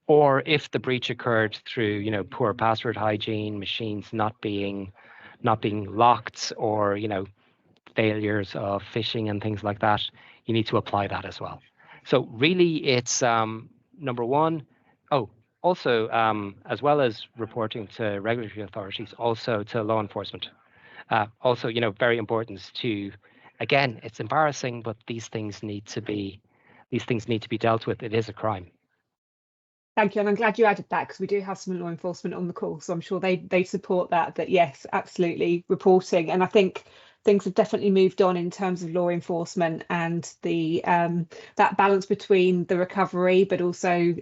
Or if the breach occurred through, poor password hygiene, machines not being locked, or failures of phishing and things like that, you need to apply that as well. So really, it's number one. Oh, also, as well as reporting to regulatory authorities, also to law enforcement. Also, very important to, again, it's embarrassing, but these things need to be dealt with. It is a crime. Thank you, and I'm glad you added that, because we do have some law enforcement on the call, so I'm sure they support that. That yes, absolutely, reporting. And I think things have definitely moved on in terms of law enforcement and the that balance between the recovery but also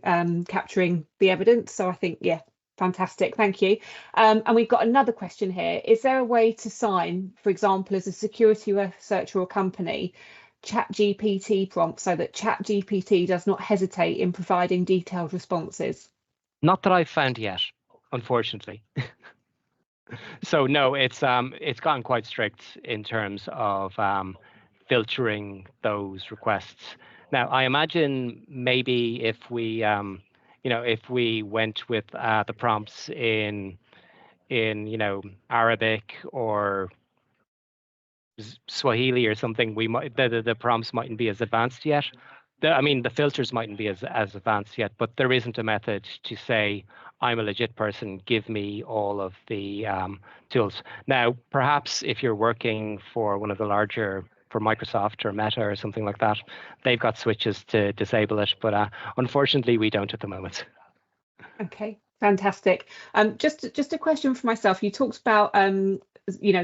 capturing the evidence. So I think, yeah, fantastic, thank you. And we've got another question here. Is there a way to sign, for example, as a security researcher or company, ChatGPT prompts so that ChatGPT does not hesitate in providing detailed responses? Not that I've found yet, unfortunately. So no, it's gotten quite strict in terms of filtering those requests. Now, I imagine maybe if we if we went with the prompts in Arabic or Swahili or something, we might the prompts mightn't be as advanced yet. The filters mightn't be as advanced yet, but there isn't a method to say, I'm a legit person, give me all of the tools. Now, perhaps if you're working for one of the larger, for Microsoft or Meta or something like that, they've got switches to disable it, but unfortunately we don't at the moment. Okay, fantastic. Just a question for myself. You talked about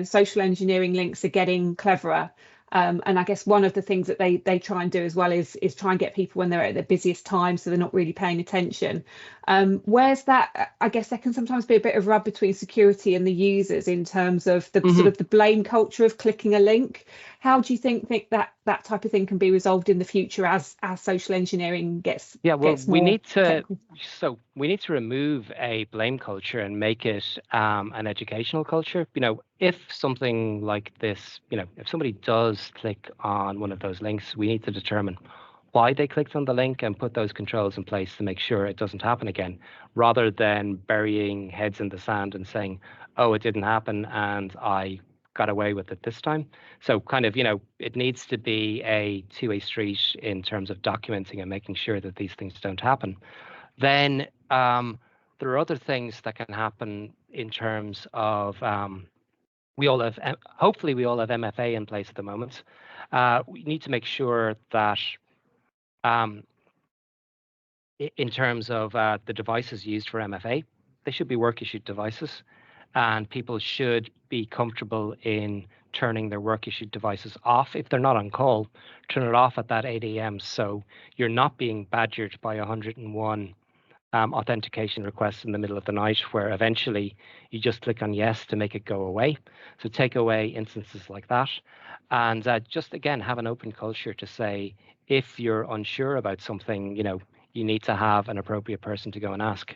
social engineering links are getting cleverer. And I guess one of the things that they try and do as well is try and get people when they're at their busiest time, so they're not really paying attention. Where's that? I guess there can sometimes be a bit of rub between security and the users in terms of the sort of the blame culture of clicking a link. How do you think that type of thing can be resolved in the future as social engineering gets we need to technical? So we need to remove a blame culture and make it an educational culture. If something like this, if somebody does click on one of those links, we need to determine why they clicked on the link and put those controls in place to make sure it doesn't happen again, rather than burying heads in the sand and saying, oh, it didn't happen and I got away with it this time. So kind of, it needs to be a two-way street in terms of documenting and making sure that these things don't happen. Then there are other things that can happen in terms of hopefully we all have MFA in place at the moment. We need to make sure that in terms of the devices used for MFA, they should be work issued devices, and people should be comfortable in turning their work issued devices off. If they're not on call, turn it off at that 8 a.m. so you're not being badgered by 101 authentication requests in the middle of the night, where eventually you just click on yes to make it go away. So take away instances like that, and just again have an open culture to say, if you're unsure about something, you need to have an appropriate person to go and ask.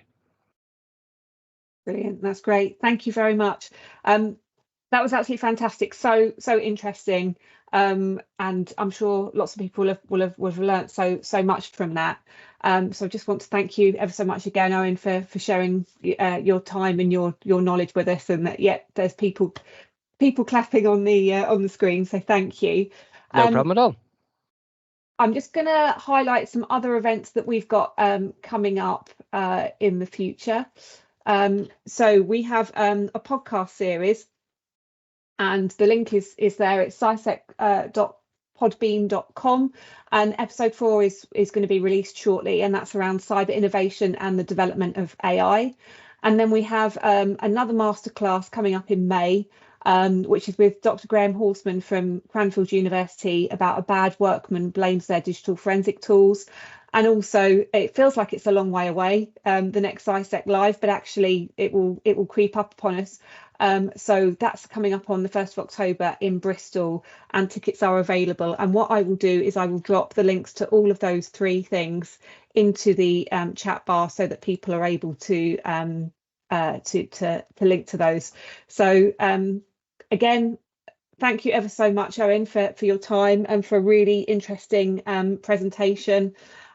Brilliant, that's great. Thank you very much. That was absolutely fantastic. So interesting, and I'm sure lots of people will have learnt so much from that. So I just want to thank you ever so much again, Owen, for sharing your time and your knowledge with us. And that, there's people clapping on the screen. So thank you. No problem at all. I'm just going to highlight some other events that we've got coming up in the future. So we have a podcast series, and the link is there. It's CIISec.podbean.com, and episode 4 is going to be released shortly, and that's around cyber innovation and the development of AI. And then we have another masterclass coming up in May, which is with Dr. Graham Horseman from Cranfield University, about a bad workman blames their digital forensic tools. And also, it feels like it's a long way away, the next CIISec Live, but actually it will creep up upon us. So that's coming up on the 1st of October in Bristol, and tickets are available. And what I will do is I will drop the links to all of those 3 things into the chat bar so that people are able to link to those. So again, thank you ever so much, Owen, for your time and for a really interesting presentation.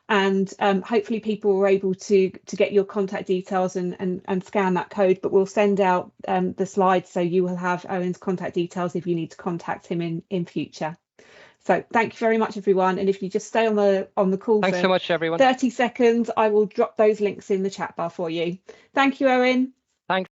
And hopefully people were able to get your contact details and scan that code, but we'll send out the slides so you will have Owen's contact details if you need to contact him in future. So thank you very much, everyone. And if you just stay on the call Thanks so much, everyone. 30 seconds, I will drop those links in the chat bar for you. Thank you, Owen.